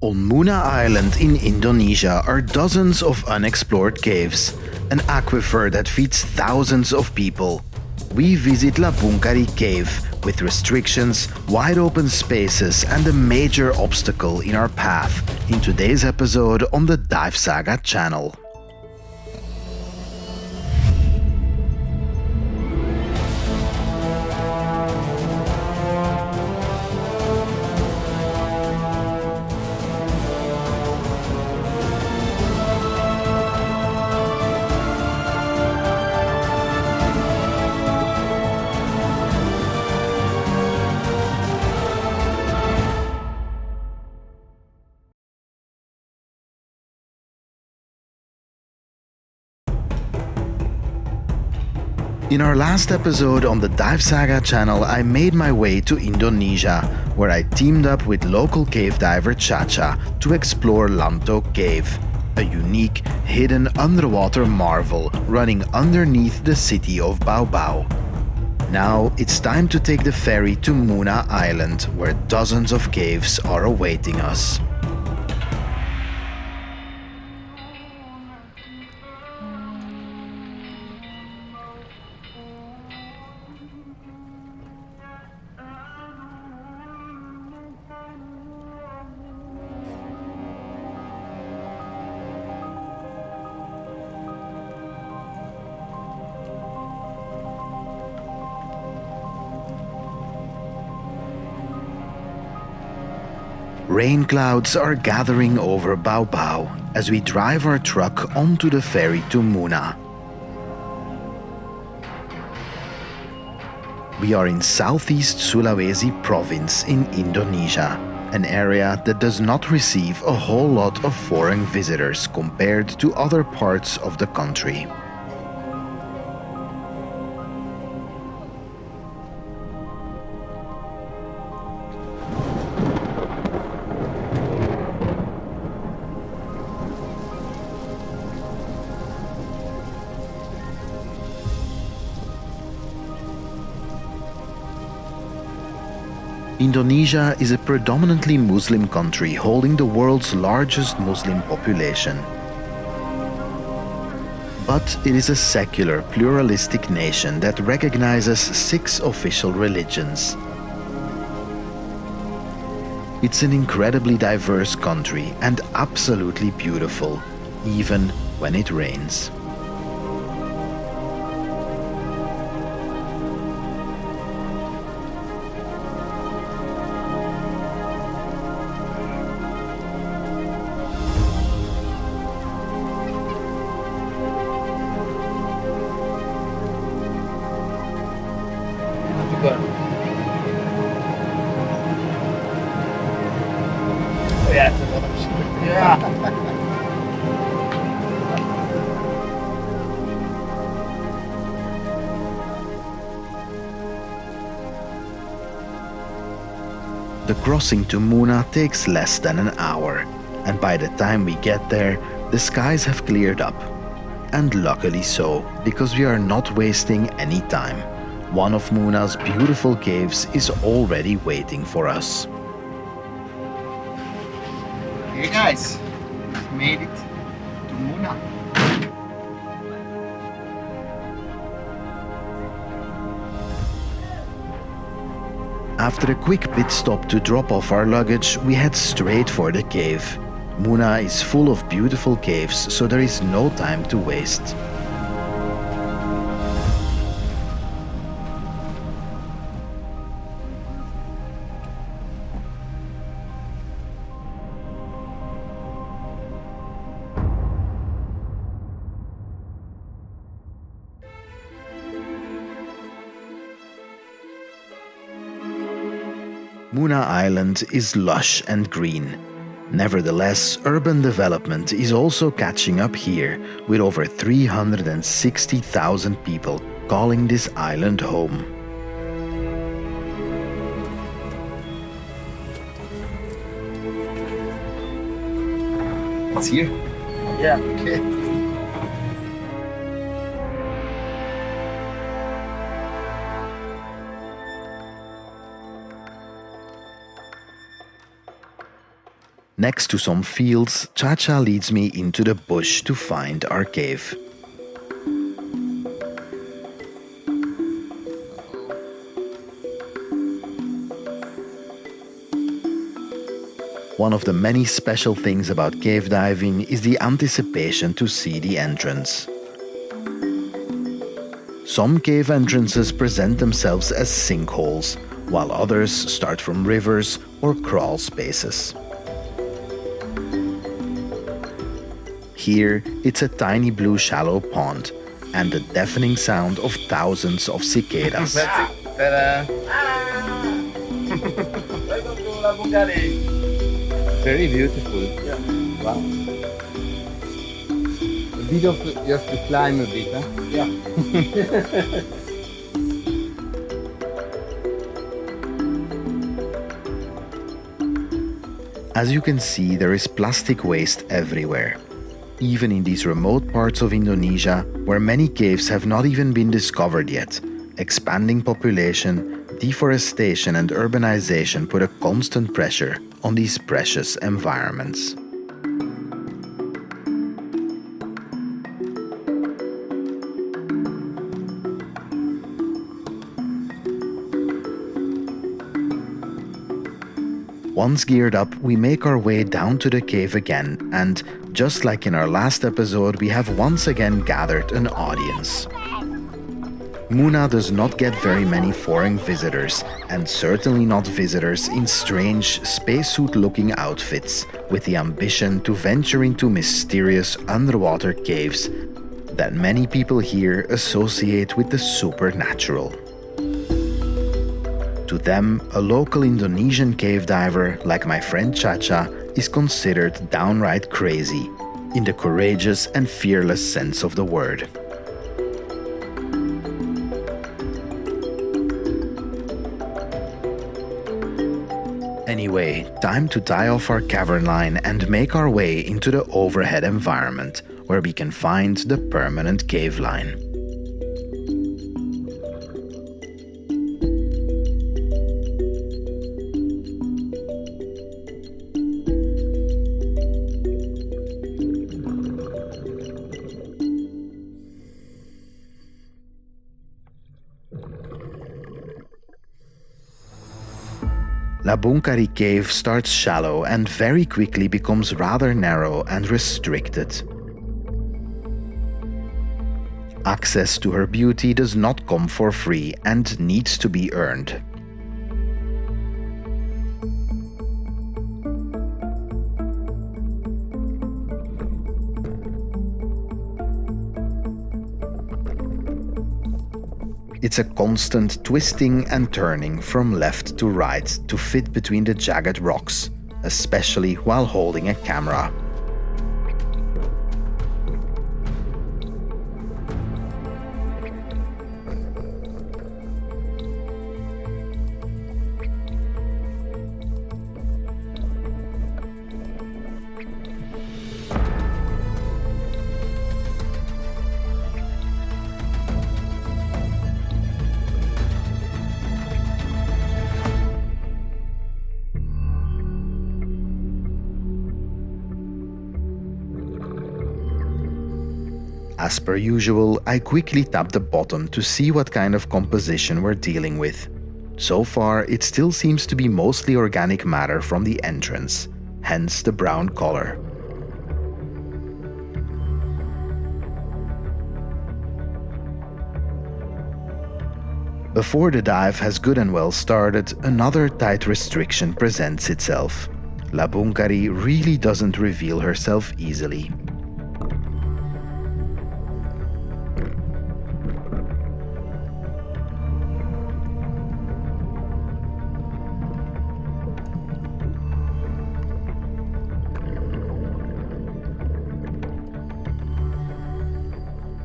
On Muna Island in Indonesia are dozens of unexplored caves, an aquifer that feeds thousands of people. We visit Labungkari Cave with restrictions, wide open spaces and a major obstacle in our path in today's episode on the DiveSAGA channel. In our last episode on the DiveSAGA channel, I made my way to Indonesia, where I teamed up with local cave diver Chacha to explore Labungkari Cave, a unique, hidden underwater marvel running underneath the city of Bau. Now it's time to take the ferry to Muna Island, where dozens of caves are awaiting us. Rain clouds are gathering over Bau as we drive our truck onto the ferry to Muna. We are in southeast Sulawesi province in Indonesia, an area that does not receive a whole lot of foreign visitors compared to other parts of the country. Indonesia is a predominantly Muslim country holding the world's largest Muslim population. But it is a secular, pluralistic nation that recognizes 6 official religions. It's an incredibly diverse country and absolutely beautiful, even when it rains. The crossing to Muna takes less than an hour, and by the time we get there, the skies have cleared up. And luckily so, because we are not wasting any time. One of Muna's beautiful caves is already waiting for us. Hey guys, we've made it to Muna. After a quick pit stop to drop off our luggage, we head straight for the cave. Muna is full of beautiful caves, so there is no time to waste. Muna Island is lush and green. Nevertheless, urban development is also catching up here, with over 360,000 people calling this island home. It's here? Yeah. Okay. Next to some fields, Chacha leads me into the bush to find our cave. One of the many special things about cave diving is the anticipation to see the entrance. Some cave entrances present themselves as sinkholes, while others start from rivers or crawl spaces. Here, it's a tiny blue shallow pond and the deafening sound of thousands of cicadas. That's it. Ta-da! Welcome to Labungkari. Very beautiful. Yeah. Wow. A bit of you have to climb a bit, huh? Yeah. As you can see, there is plastic waste everywhere. Even in these remote parts of Indonesia, where many caves have not even been discovered yet, expanding population, deforestation and urbanization put a constant pressure on these precious environments. Once geared up, we make our way down to the cave again, and just like in our last episode, we have once again gathered an audience. Muna does not get very many foreign visitors, and certainly not visitors in strange spacesuit-looking outfits with the ambition to venture into mysterious underwater caves that many people here associate with the supernatural. To them, a local Indonesian cave diver like my friend Chacha is considered downright crazy, in the courageous and fearless sense of the word. Anyway, time to tie off our cavern line and make our way into the overhead environment, where we can find the permanent cave line. Labungkari Cave starts shallow and very quickly becomes rather narrow and restricted. Access to her beauty does not come for free and needs to be earned. It's a constant twisting and turning from left to right to fit between the jagged rocks, especially while holding a camera. As per usual, I quickly tap the bottom to see what kind of composition we're dealing with. So far, it still seems to be mostly organic matter from the entrance, hence the brown color. Before the dive has good and well started, another tight restriction presents itself. Labungkari really doesn't reveal herself easily.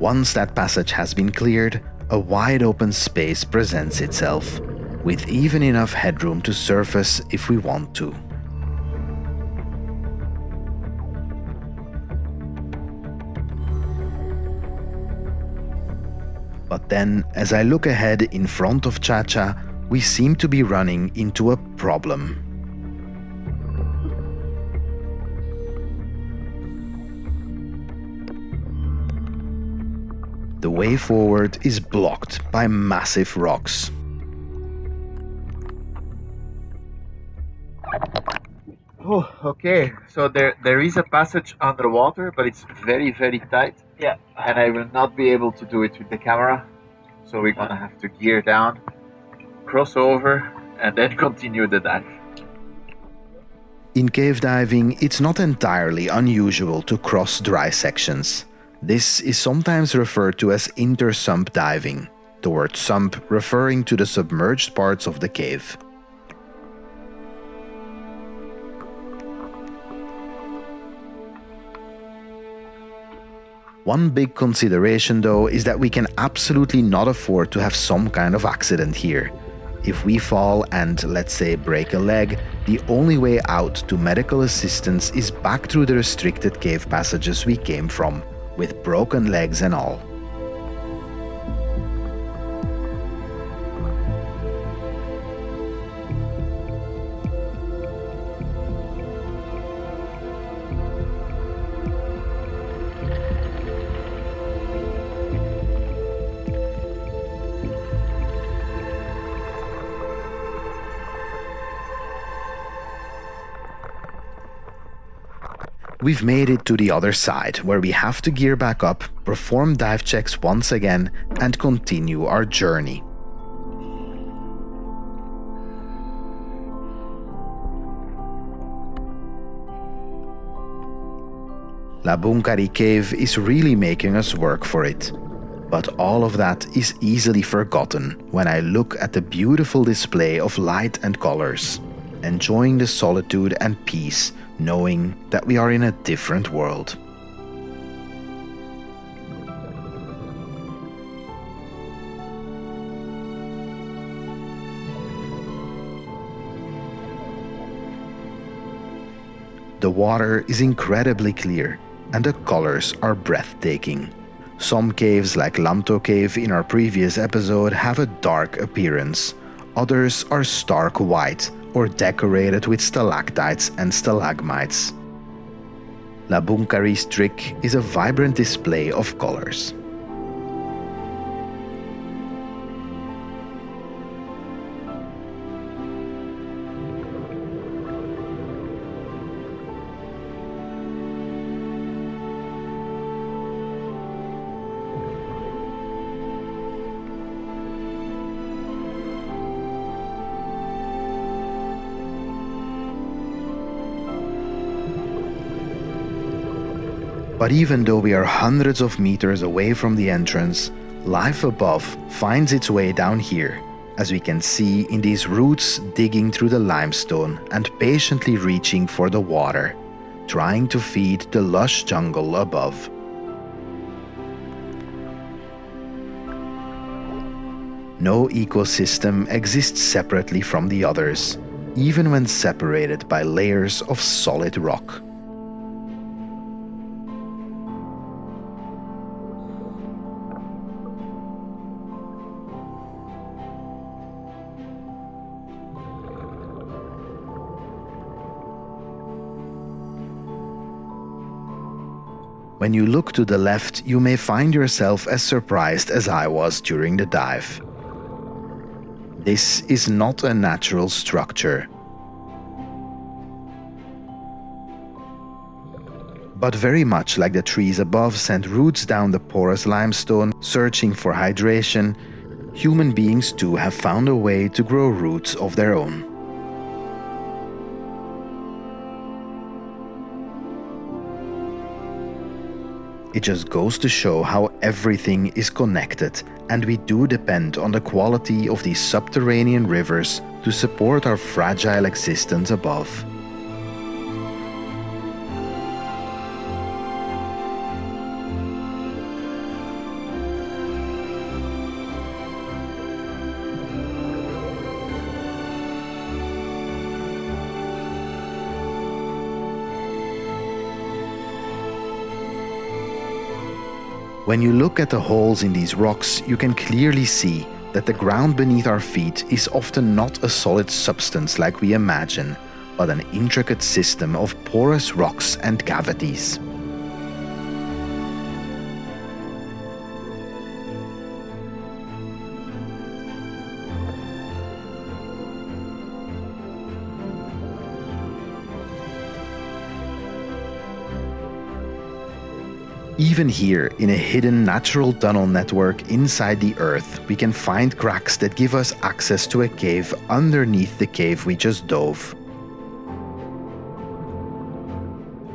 Once that passage has been cleared, a wide open space presents itself, with even enough headroom to surface if we want to. But then, as I look ahead in front of Chacha, we seem to be running into a problem. The way forward is blocked by massive rocks. Oh, okay. So there is a passage underwater, but it's very, very tight. Yeah. And I will not be able to do it with the camera. So we're gonna have to gear down, cross over, and then continue the dive. In cave diving, it's not entirely unusual to cross dry sections. This is sometimes referred to as inter-sump diving, the word sump referring to the submerged parts of the cave. One big consideration though is that we can absolutely not afford to have some kind of accident here. If we fall and, let's say, break a leg, the only way out to medical assistance is back through the restricted cave passages we came from, with broken legs and all. We've made it to the other side, where we have to gear back up, perform dive checks once again, and continue our journey. Labungkari Cave is really making us work for it. But all of that is easily forgotten when I look at the beautiful display of light and colors, enjoying the solitude and peace, knowing that we are in a different world. The water is incredibly clear and the colors are breathtaking. Some caves like Lamto Cave in our previous episode have a dark appearance. Others are stark white or decorated with stalactites and stalagmites. Labungkari's trick is a vibrant display of colors. But even though we are hundreds of meters away from the entrance, life above finds its way down here, as we can see in these roots digging through the limestone and patiently reaching for the water, trying to feed the lush jungle above. No ecosystem exists separately from the others, even when separated by layers of solid rock. When you look to the left, you may find yourself as surprised as I was during the dive. This is not a natural structure, but very much like the trees above sent roots down the porous limestone searching for hydration, human beings too have found a way to grow roots of their own. It just goes to show how everything is connected, and we do depend on the quality of these subterranean rivers to support our fragile existence above. When you look at the holes in these rocks, you can clearly see that the ground beneath our feet is often not a solid substance like we imagine, but an intricate system of porous rocks and cavities. Even here, in a hidden natural tunnel network inside the earth, we can find cracks that give us access to a cave underneath the cave we just dove.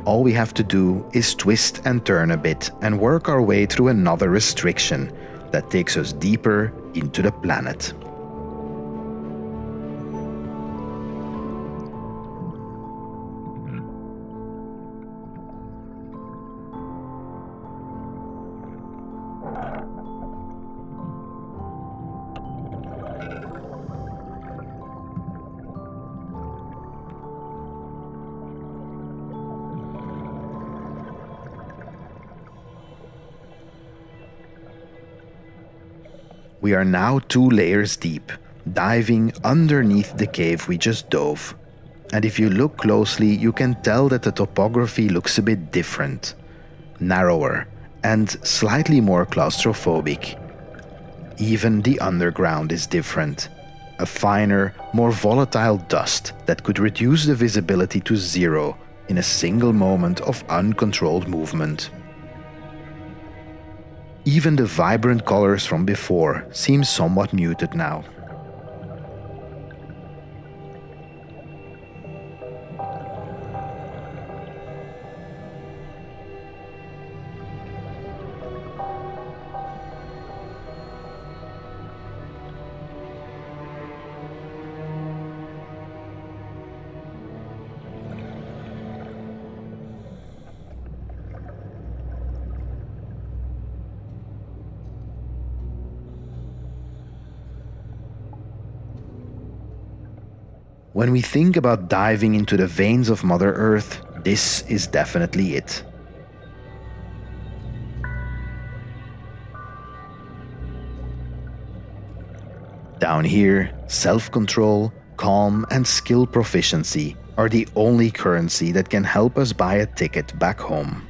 All we have to do is twist and turn a bit and work our way through another restriction that takes us deeper into the planet. We are now 2 layers deep, diving underneath the cave we just dove. And if you look closely, you can tell that the topography looks a bit different, narrower, and slightly more claustrophobic. Even the underground is different. A finer, more volatile dust that could reduce the visibility to 0 in a single moment of uncontrolled movement. Even the vibrant colors from before seem somewhat muted now. When we think about diving into the veins of Mother Earth, this is definitely it. Down here, self-control, calm, and skill proficiency are the only currency that can help us buy a ticket back home.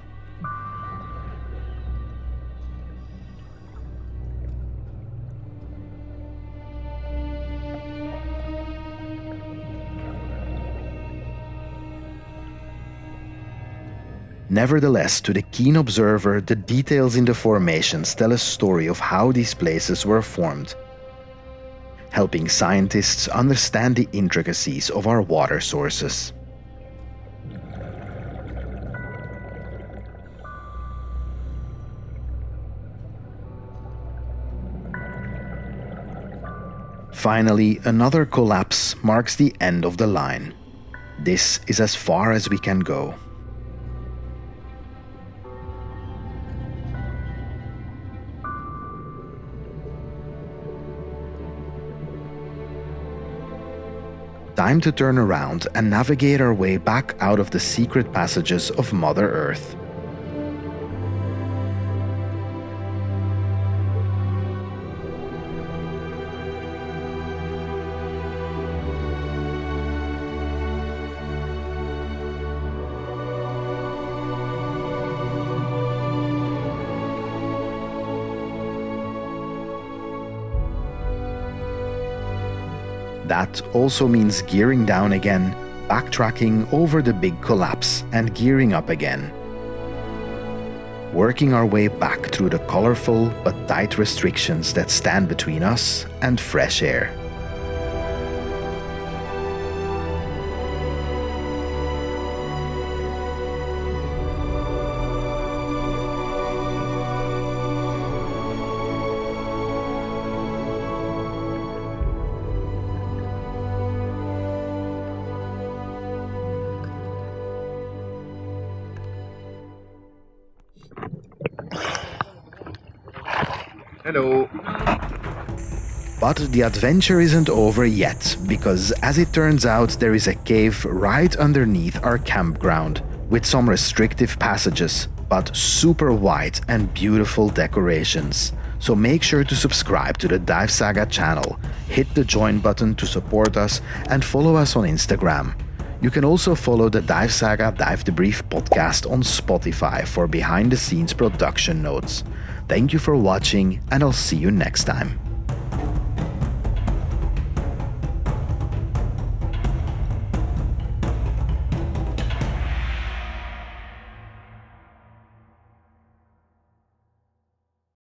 Nevertheless, to the keen observer, the details in the formations tell a story of how these places were formed, helping scientists understand the intricacies of our water sources. Finally, another collapse marks the end of the line. This is as far as we can go. Time to turn around and navigate our way back out of the secret passages of Mother Earth. That also means gearing down again, backtracking over the big collapse and gearing up again. Working our way back through the colorful but tight restrictions that stand between us and fresh air. Hello. But the adventure isn't over yet, because as it turns out, there is a cave right underneath our campground, with some restrictive passages, but super wide and beautiful decorations. So make sure to subscribe to the DiveSAGA channel, hit the join button to support us, and follow us on Instagram. You can also follow the DiveSAGA Dive Debrief podcast on Spotify for behind-the-scenes production notes. Thank you for watching, and I'll see you next time.